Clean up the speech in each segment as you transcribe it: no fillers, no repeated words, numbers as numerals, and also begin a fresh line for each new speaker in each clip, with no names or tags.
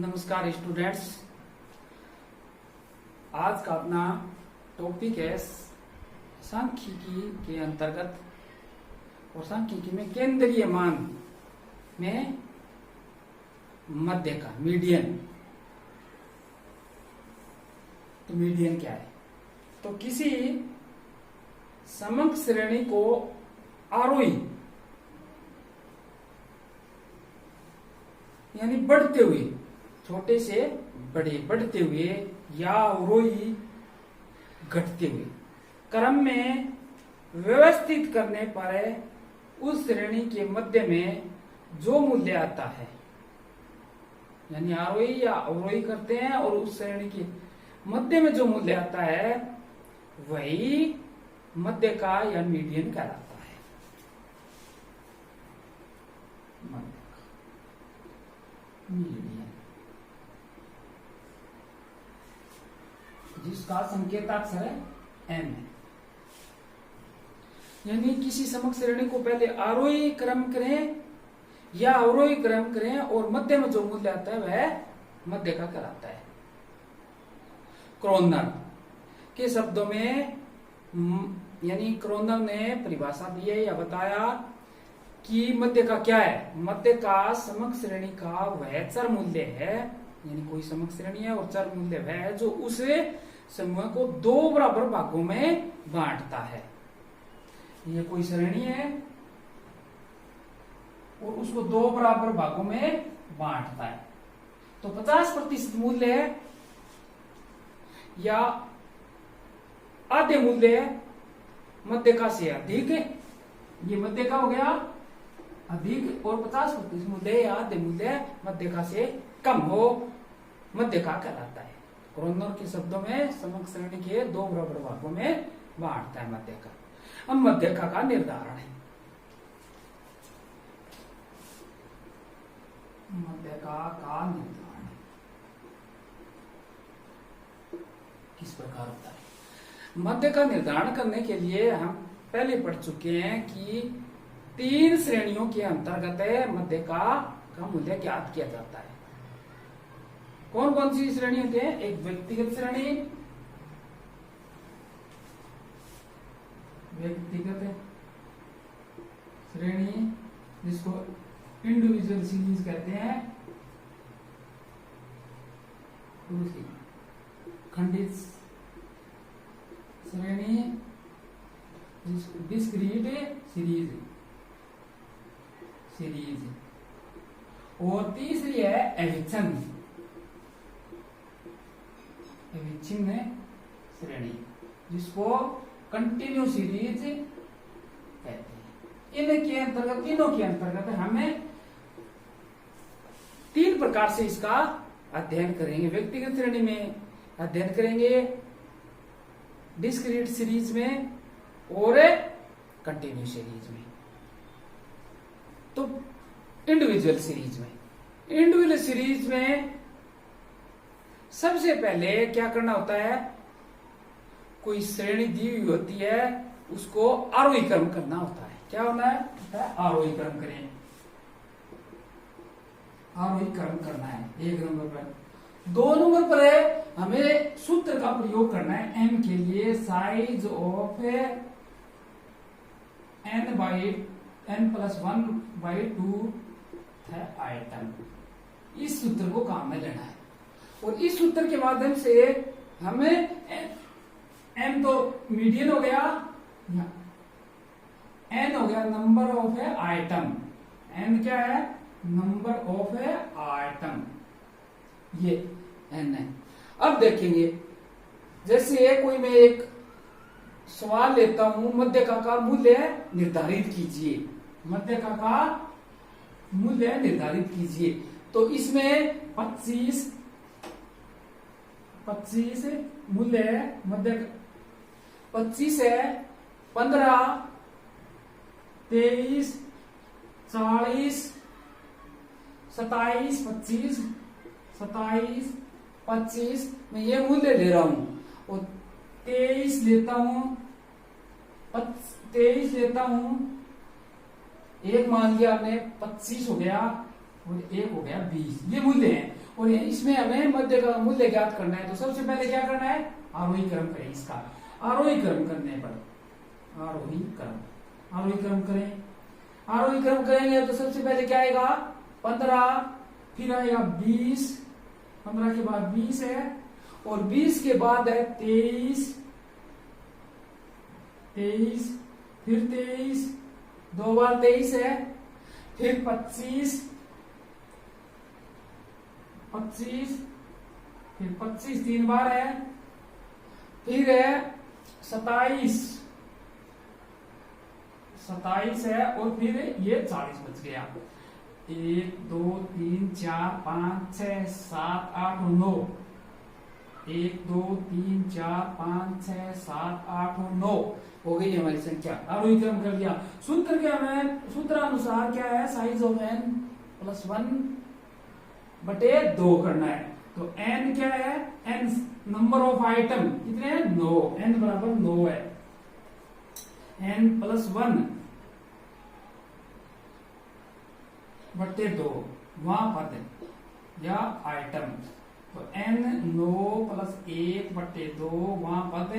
नमस्कार स्टूडेंट्स। आज का अपना टॉपिक है सांख्यिकी के अंतर्गत और सांख्यिकी में केंद्रीय मान में मध्य का मीडियन। तो मीडियन क्या है? तो किसी समग्र श्रेणी को आरोही यानी बढ़ते हुए, छोटे से बड़े बढ़ते हुए या अवरोही घटते हुए क्रम में व्यवस्थित करने पर उस श्रेणी के मध्य में जो मूल्य आता है, यानी आरोही या अवरोही करते हैं और उस श्रेणी के मध्य में जो मूल्य आता है वही मध्य का या मीडियन कहलाता है। मीडियन जिसका संकेताक्षर है एम है। यानी किसी समग्र श्रेणी को पहले आरोही क्रम करें या अवरोही क्रम करें और मध्य में जो मूल्य आता है वह मध्य का कहलाता है। क्रोनर के शब्दों में यानी क्रोनर ने परिभाषा दी है या बताया कि मध्य का क्या है। मध्य का समग्र श्रेणी का वह चर मूल्य है, यानी कोई समग्र श्रेणी है और चर मूल्य वह है जो उस समूह को दो बराबर भागों में बांटता है। ये कोई श्रेणी है और उसको दो बराबर भागों में बांटता है। तो 50% मूल्य है या आधे मूल्य है मध्य का से अधिक, ये मध्य का हो गया अधिक, और 50% मूल्य या आधे मूल्य मध्य का से कम हो मध्य का कहलाता है। क्रोनर के शब्दों में समग्र श्रेणी के दो बराबर भागों में बांटता है मध्य का। अब मध्य का निर्धारण है। मध्य का निर्धारण किस प्रकार होता है? मध्य का निर्धारण करने के लिए हम पहले पढ़ चुके हैं कि 3 श्रेणियों के अंतर्गत मध्य का मूल्य ज्ञात किया जाता है। कौन कौन सी श्रेणी होती है? एक व्यक्तिगत श्रेणी, जिसको इंडिविजुअल सीरीज कहते हैं। दूसरी खंडित श्रेणी, डिस्क्रीट सीरीज, और तीसरी है अविच्छिन्न श्रेणी, जिसको कंटिन्यू सीरीज कहते हैं। तीनों के अंतर्गत हमें 3 प्रकार से इसका अध्ययन करेंगे। व्यक्तिगत श्रेणी में अध्ययन करेंगे, डिस्क्रीट सीरीज में और कंटिन्यू सीरीज में। तो इंडिविजुअल सीरीज में सबसे पहले क्या करना होता है? कोई श्रेणी दी हुई होती है, उसको आरोही क्रम करना होता है। क्या होना है? आरोही क्रम करें, आरोही क्रम करना है। 1 नंबर पर, 2 नंबर पर है हमें सूत्र का प्रयोग करना है m के लिए, साइज ऑफ n+1/2 है आइटम। इस सूत्र को काम में लेना है और इस सूत्र के माध्यम से हमें m तो मीडियन हो गया, n हो गया नंबर ऑफ आइटम। n क्या है? नंबर ऑफ आइटम, ये n है। अब देखेंगे, जैसे कोई मैं एक सवाल लेता हूं, मध्य का मूल्य निर्धारित कीजिए, मध्य का मूल्य निर्धारित कीजिए। तो इसमें 25 मूल्य है, मध्य 25 है, 15, 23, 40, 27, 25 मैं ये मूल्य ले रहा हूं और 23 लेता हूं, एक मान लिया आपने 25 हो गया और एक हो गया 20, ये मूल्य है। और इसमें हमें मध्य का मूल्य ज्ञात करना है। तो सबसे पहले क्या करना है, आरोही क्रम करें इसका। आरोही क्रम करने पर आरोही क्रम करें। आरोही क्रम करेंगे तो सबसे पहले क्या आएगा 15, फिर आएगा 20, 15 के बाद 20 है, और 20 के बाद है 23, फिर 23, 2 बार 23 है, फिर 25, फिर 25 3 बार है, फिर है 27 है, और फिर ये 40 बच गया। 1 2 3 4 5 6 7 8 9, 1 2 3 4 5 6 7 8 9 हो गई हमारी संख्या। आरोही क्रम कर लिया। सूत्र क्या है, सूत्रानुसार क्या है, साइज ऑफ n प्लस 1 बटे 2 करना है। तो n क्या है, n नंबर ऑफ आइटम कितने हैं, 9, n बराबर 9 है, n प्लस 1 बटे 2 वहां पद या आइटम। तो n 9 प्लस 1 बटे 2 वहां पद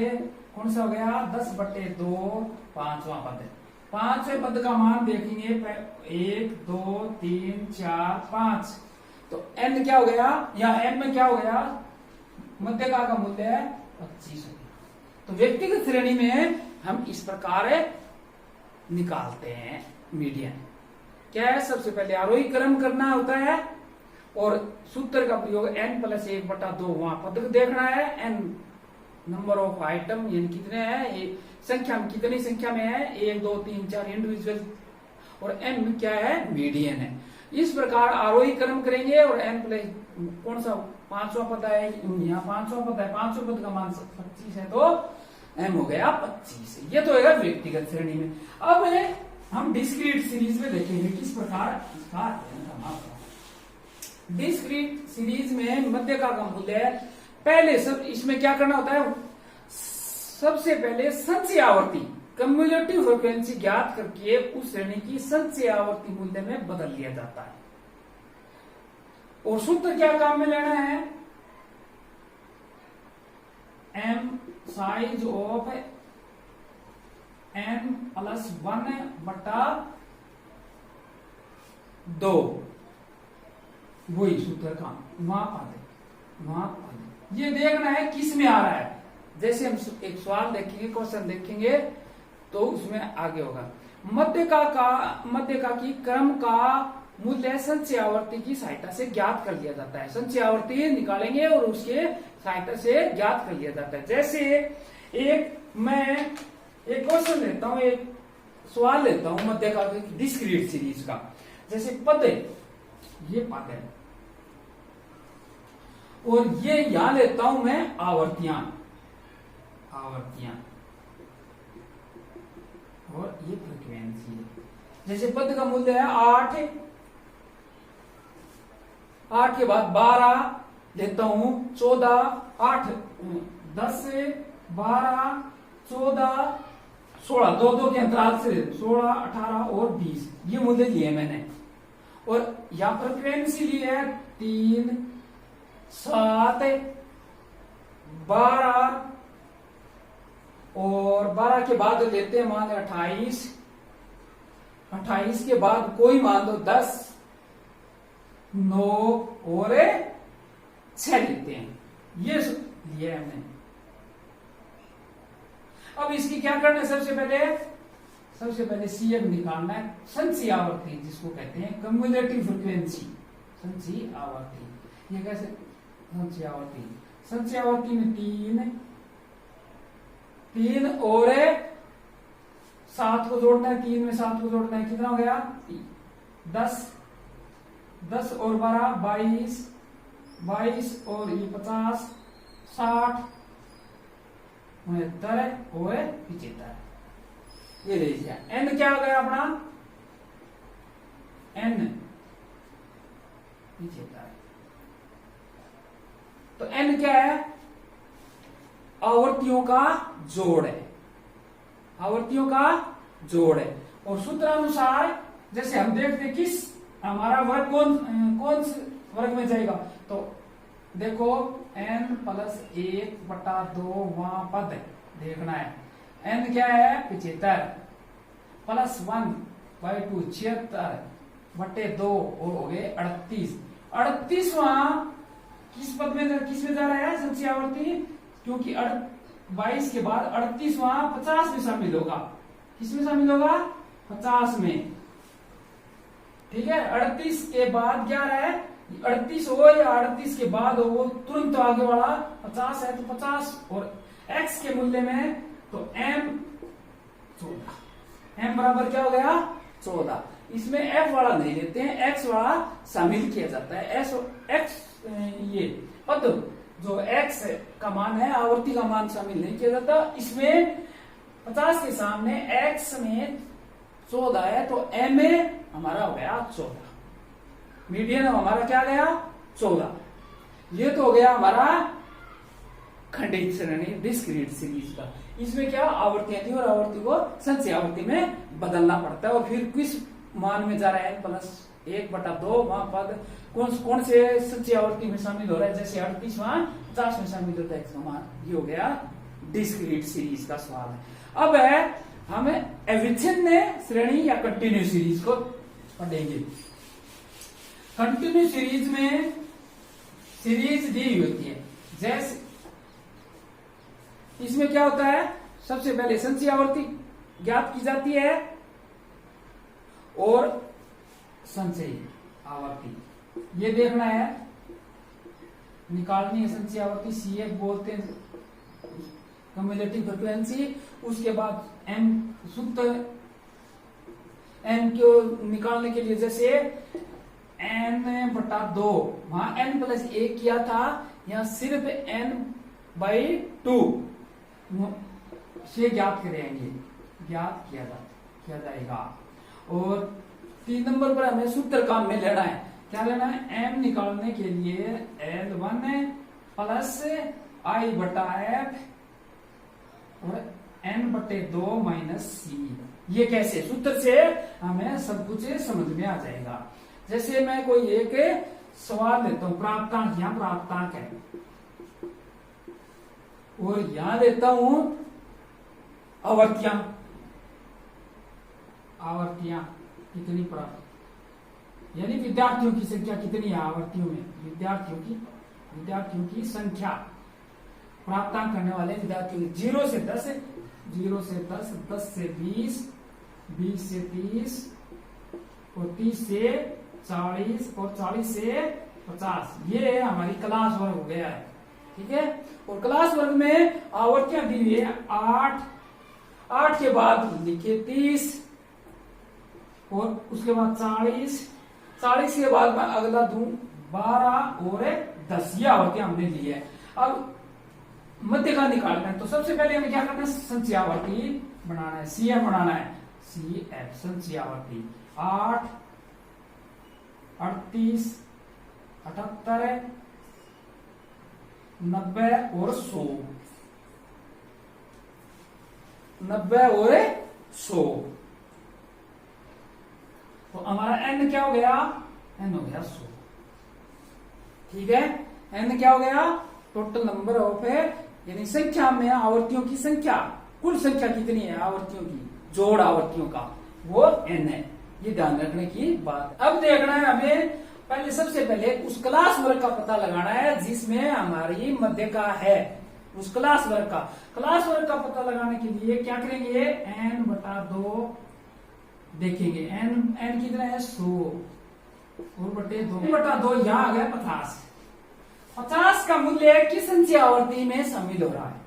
कौन सा हो गया, 10 बटे 2 पांचवा पद है। पांचवें पद का मान देखेंगे 1 2 3 4 5। तो n क्या हो गया, यहाँ n में क्या हो गया, मध्यका का मूल्य है 25 हो गया। तो व्यक्तिगत श्रेणी में हम इस प्रकार निकालते हैं मीडियन। क्या है, सबसे पहले आरोही क्रम करना होता है, और सूत्र का प्रयोग n प्लस 1 बटा 2 वहां पद देखना है, n नंबर ऑफ आइटम यानी कितने हैं, संख्या में कितनी संख्या में है, 1 2 3 4 इंडिविजुअल, और n क्या है, मीडियन है। इस प्रकार आरोही क्रम करेंगे, और n प्लस कौन सा पांचवा पद है, यहाँ पांचवा पद है, पांचवा पद का मान 25 है, तो m हो गया 25। ये तो है व्यक्तिगत श्रेणी में। अब हम डिस्क्रीट सीरीज में देखेंगे किस प्रकार इसका अध्ययन करना होगा। डिस्क्रीट सीरीज में मध्यका का मूल्य है, पहले सब इसमें क्या करना होता है, सबसे पहले संचयी आवर्ती कम्युलेटिव फ्रीक्वेंसी ज्ञात करके उस श्रेणी की संचयी आवर्ती मूल्य में बदल लिया जाता है। और सूत्र क्या काम में लेना है, m size of n plus 1 बटा 2, वही सूत्र का वहां पाते। ये देखना है किस में आ रहा है, जैसे हम एक सवाल देखेंगे, क्वेश्चन देखेंगे, तो उसमें आगे होगा। मध्यका की क्रम का मूल्य संचयी आवर्ती की सहायता से ज्ञात कर लिया जाता है। संचयी आवर्ती निकालेंगे और उसके सहायता से ज्ञात कर लिया जाता है। जैसे मैं एक क्वेश्चन लेता हूं, एक सवाल लेता हूं मध्यका की डिस्क्रीट सीरीज का। जैसे पद है, ये पद है, और ये यहां लेता हूं मैं आवर्तियां, और ये फ्रीक्वेंसी है। जैसे पद का मूल्य है 8 के बाद 12 लेता हूं, 14 8 10 12 14 16 दो के अंतराल से 16 18 और 20 ये मूल्य लिए मैंने। और यहां फ्रीक्वेंसी ली है 3 7 12, और 12 के बाद लेते हैं मान 28, 28 के बाद कोई मान लो 10 9 और 6 लेते हैं, ये लिया हमने। अब इसकी क्या करना है, सबसे पहले CM निकालना है, संचयी आवर्ती जिसको कहते हैं कम्युलेटिव फ्रीक्वेंसी, संचयी आवर्ती। ये कैसे संचयी आवर्ती में 3 और 7 को जोड़ना है, 3 में 7 को जोड़ना है, कितना हो गया 10 और 12 22 और ये 50 60 69 और 75। ये ले लीजिए। n क्या हो गया अपना, n 75। तो n क्या है, आवर्तियों का जोड़ है, आवर्तियों का जोड़ है। और सूत्रानुसार जैसे हम देखते किस हमारा वर्ग कौन वर्ग में जाएगा। तो देखो n+1/2 वहां पद देखना है। n क्या है 75 +1/2 76/2 और हो गए 38। 38 वहां किस पद में किस में जा रहा है संचयी आवर्ती, क्योंकि 22 के बाद 38 वहां 50 में शामिल होगा। किस में शामिल होगा 50 में। ठीक है 38 के बाद क्या है 38 हो या 38 के बाद हो वो तुरंत आगे वाला 50 है, तो 50 और x के मूल्य में तो m 14 m बराबर क्या हो गया 14। इसमें f वाला नहीं लेते हैं, x वाला शामिल किया जाता है। x ये पद जो x का मान है आवर्ती का मान शामिल नहीं किया जाता। इसमें 50 के सामने x में 14 है तो m में हमारा हो गया 14। मीडियन हमारा क्या गया 14। ये तो हो गया हमारा खंडित श्रेणी डिस्क्रीट सीरीज का। इसमें क्या आवर्तियां थी और आवर्ती को संचयी आवर्ती में बदलना पड़ता है और फिर किस मान में जा रहा है n+1/2 वहां पद कौन से संचयी आवर्ती में शामिल हो रहा है, जैसे 38 वहां 50 में शामिल होता है इसका मान। ये हो गया डिस्क्रीट सीरीज का सवाल है। अब है हम अविच्छिन्न श्रेणी या कंटिन्यू सीरीज को पढ़ेंगे। कंटिन्यू सीरीज में सीरीज दी होती है, जैसे इसमें क्या होता है सबसे पहले संचयी आवर्ती ज्ञात की जाती है और संचयी आवर्ती ये देखना है, निकालनी है संचयी आवर्ती। CF बोलते हैं कम्युलेटिव फ्रीक्वेंसी। उसके बाद n सूत्र n को निकालने के लिए जैसे n/2 वहां n+1 किया था, यहां सिर्फ n/2 से ज्ञात करेंगे, ज्ञात किया जाएगा। और 3 नंबर पर हमें सूत्र काम में लेना है। क्या लेना है m निकालने के लिए L1 + I/f और n/2 - c। ये कैसे सूत्र से हमें सब कुछ समझ में आ जाएगा। जैसे मैं कोई एक सवाल लेता हूं, प्राप्तांक यहां प्राप्तांक है और यहां लेता हूं आवर्तियां कितनी प्राप्त, यानी विद्यार्थियों की संख्या कितनी है आवर्तियों में, विद्यार्थियों की संख्या प्राप्तांक करने वाले विद्यार्थियों 0 से 10, 10 से 20, 20 से 30 और 30 से 40 और 40 से 50। ये हमारी क्लास वर्ग हो गया है। ठीक है, और क्लास वर्ग में आवर्तियां दी हुई है 8 के बाद लिखे 30 और उसके बाद 40 के बाद मैं अगला दूं 12 और 10। ये आवर्तियां हमने ली है। अब मध्य का निकालना है तो सबसे पहले हमें क्या करना है संचयी आवर्ती बनाना है, CF बनाना है। CF संचयी आवर्ती 8, 38, 78, 90 और 100, 90 और 100। तो हमारा n क्या हो गया, n हो गया 100। ठीक है, n क्या हो गया टोटल नंबर ऑफ है, यानी संख्या में आवर्तियों की संख्या, कुल संख्या कितनी है आवर्तियों की, जोड़ आवर्तियों का, वो n है। ये ध्यान रखने की बात। अब देखना है हमें पहले, सबसे पहले उस क्लास वर्ग का पता लगाना है जिसमें हमारी मध्य का है। उस क्लास वर्ग का पता लगाने के लिए क्या करेंगे n/2 देखेंगे। n कितना है 100 और बटे 2 यहां आ गया 50। 50 का मूल्य किस संचयी आवर्ती में शामिल हो रहा है,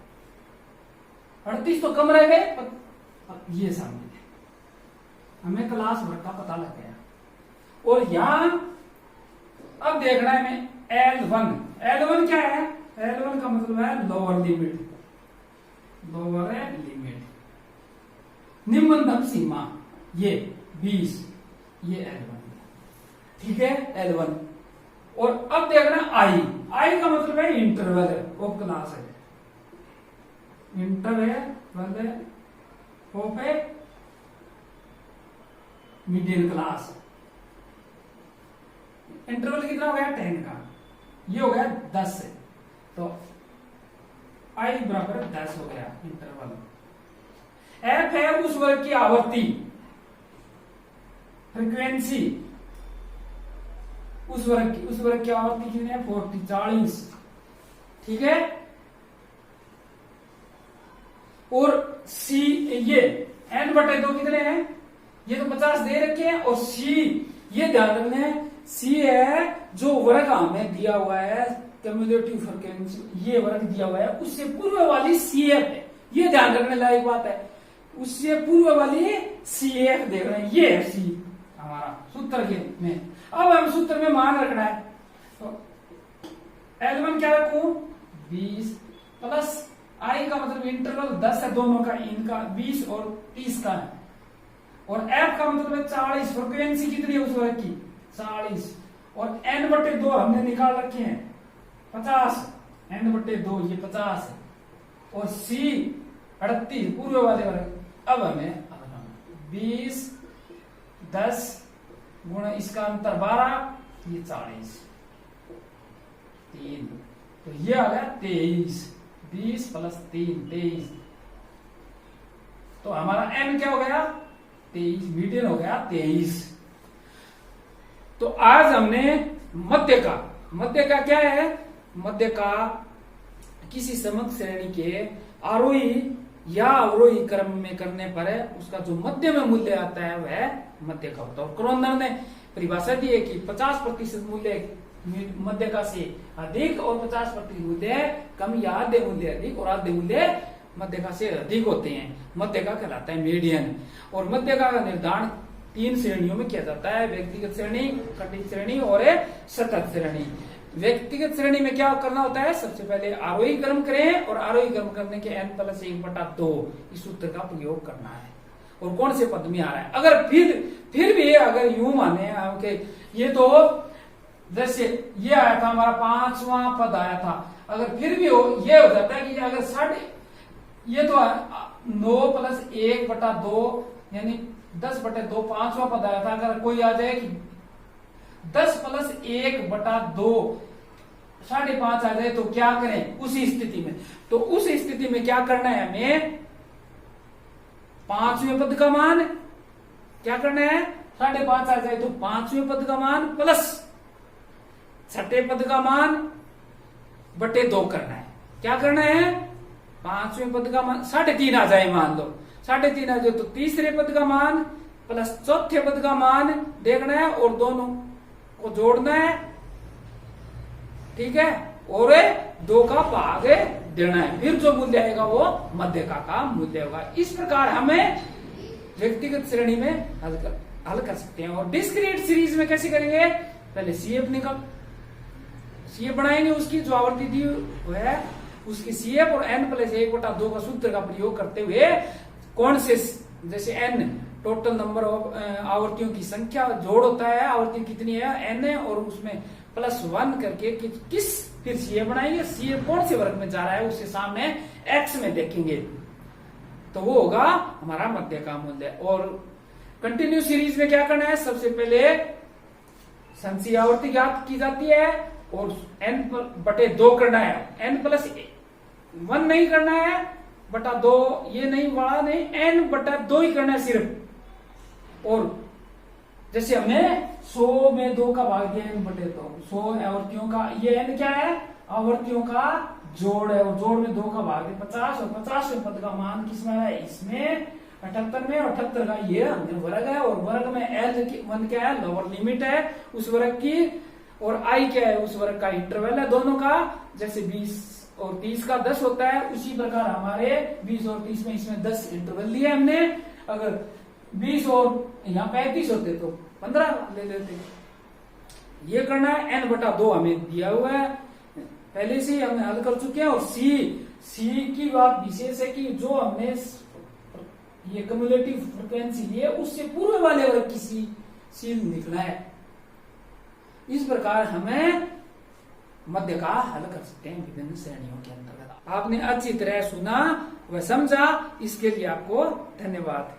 38 तो कम रह गए, ये शामिल है। हमें क्लास वर्ग का पता लग गया। और यहां अब देखना है हमें L1 क्या है, L1 का मतलब है लोअर लिमिट, निम्नतम सीमा, ये 20, ये L1। ठीक है L1। और अब देखना I का मतलब है इंटरवल ऑफ क्लास है, interval of A median class. Interval कितना हो गया 10 का, ये हो गया 10 है, तो आई बराबर 10 हो गया इंटरवल। एफ है उस वर्ग की आवृत्ति, फ्रीक्वेंसी उस वर्ग की आवृत्ति कितनी है 40 ठीक है। और सी ये n/2 कितने हैं, ये तो 50 दे रखे हैं, और सी ये ध्यान रखना है, सी है जो वर्ग हमें दिया हुआ है कम्युलेटिव फ्रीक्वेंसी, ये वर्ग दिया हुआ है, उससे पूर्व वाली CF है, ये ध्यान रखने लायक बात है, उससे पूर्व वाली CF देख रहे हैं, ये है सी हमारा सूत्र के में। अब हम सूत्र में मान रखना है, तो L1 क्या रखूं 20 प्लस आई का मतलब इंटरवल 10 है दोनों का, इनका 20 और 30 का है, और F का मतलब है 40, फ्रीक्वेंसी कितनी है उस वर्ग की 40, और n/2 हमने निकाल रखे हैं 50, n/2 ये 50 है, और C 38 पूर्व वाले वर्ग। अब हमें 20 10 गुणा इसका अंतर 12, ये 40 3, तो ये आ गया 23, 20 प्लस 3 23, तो हमारा n क्या हो गया 23, मीडियन हो गया 23। तो आज हमने मध्य का क्या है, मध्य का किसी समग्र श्रेणी के आरोही या अवरोही क्रम में करने पर है उसका जो मध्य में मूल्य आता है वह मध्य का होता है। और क्रोनर ने परिभाषा दी है कि 50% मूल्य मध्य का से अधिक और 50% मूल्य कम, या आधे मूल्य अधिक और आधे मूल्य मध्य का से अधिक होते हैं, मध्य का कहलाता है मीडियन। और मध्य का निर्धारण 3 श्रेणियों में किया जाता है, व्यक्तिगत श्रेणी, खंडित श्रेणी और सतत श्रेणी। व्यक्तिगत श्रेणी में क्या करना होता है, सबसे पहले आरोही क्रम करें, और आरोही क्रम करने के n+1/2 इस सूत्र का प्रयोग करना है, और कौन से पद में आ रहा है। अगर फिर भी अगर यूं माने कि ये तो जैसे ये आया था हमारा 5वां पद आया था, अगर फिर भी ये हो जाता है कि अगर ये तो 9 + 1/2 यानी 10/2 5वां पद आया था, अगर कोई आ जाए कि 10 + 1/2 5.5 आ जाए तो क्या करें उसी स्थिति में, तो उस स्थिति में क्या करना है हमें 5वें पद का मान क्या करना है 5.5 आ जाए तो 5वें पद का मान प्लस 6ठे पद का मान बटे 2 करना है। क्या करना है 5वें पद का मान 3.5 आ जाए, मान लो 3.5 आ जाए तो तीसरे पद का मान प्लस चौथे पद का मान देखना है और दोनों को जोड़ना है, ठीक है, और 2 का भाग देना है, फिर जो मूल्य आएगा वो मध्य का मूल्य होगा। इस प्रकार हमें व्यक्तिगत श्रेणी में हल कर सकते हैं। और डिस्क्रीट सीरीज में कैसे करेंगे, पहले CF बनाएंगे, उसकी जो आवृत्ति दी है उसकी CF और n+1/2 का सूत्र का प्रयोग करते हुए कौन से, जैसे n टोटल नंबर ऑफ आवृत्तियों की संख्या जोड़ होता है, आवृत्ति कितनी है n है, और उसमें +1 करके किस फिर CF बनाएंगे, CF कौन से वर्ग में जा रहा है उसके सामने x में देखेंगे, तो वो होगा हमारा मध्य का मूल्य। और कंटिन्यू सीरीज में क्या करना है, सबसे पहले संचयी आवृत्ति ज्ञात की जाती है और n/2 करना है, n+1 नहीं करना है बटा 2, ये नहीं बड़ा नहीं, n/2 ही करना है सिर्फ। और जैसे हमने 100 में 2 का भाग दिया n/2, 100 आवृत्तियों का, ये n क्या है आवृत्तियों का जोड़ है, और जोड़ में 2 का भाग है 50, और 50वें पद का मान किसमें है, इसमें 78 में, 78 का ये हमने वर्ग है, और वर्ग में L1 क्या है लोअर लिमिट है उस वर्ग की, और I क्या है उस वर्ग का इंटरवल है दोनों का, जैसे 20 और 30 का 10 होता है, उसी प्रकार हमारे 20 और 30 में इसमें 10 इंटरवल लिए हमने। अगर 20 और यहाँ 35 होते तो 15 ले लेते। ये करना है, n/2 हमें दिया हुआ है पहले से हमने हल कर चुके हैं। और सी की बात विशेष है कि जो हमने ये कम्युलेटिव फ्रिक्वेंसी लिए उससे पूर्व वाले वर्ग की सी निकला है। इस प्रकार हमें मध्य का हल कर सकते हैं विभिन्न श्रेणियों के अंतर्गत। आपने अच्छी तरह सुना व समझा, इसके लिए आपको धन्यवाद।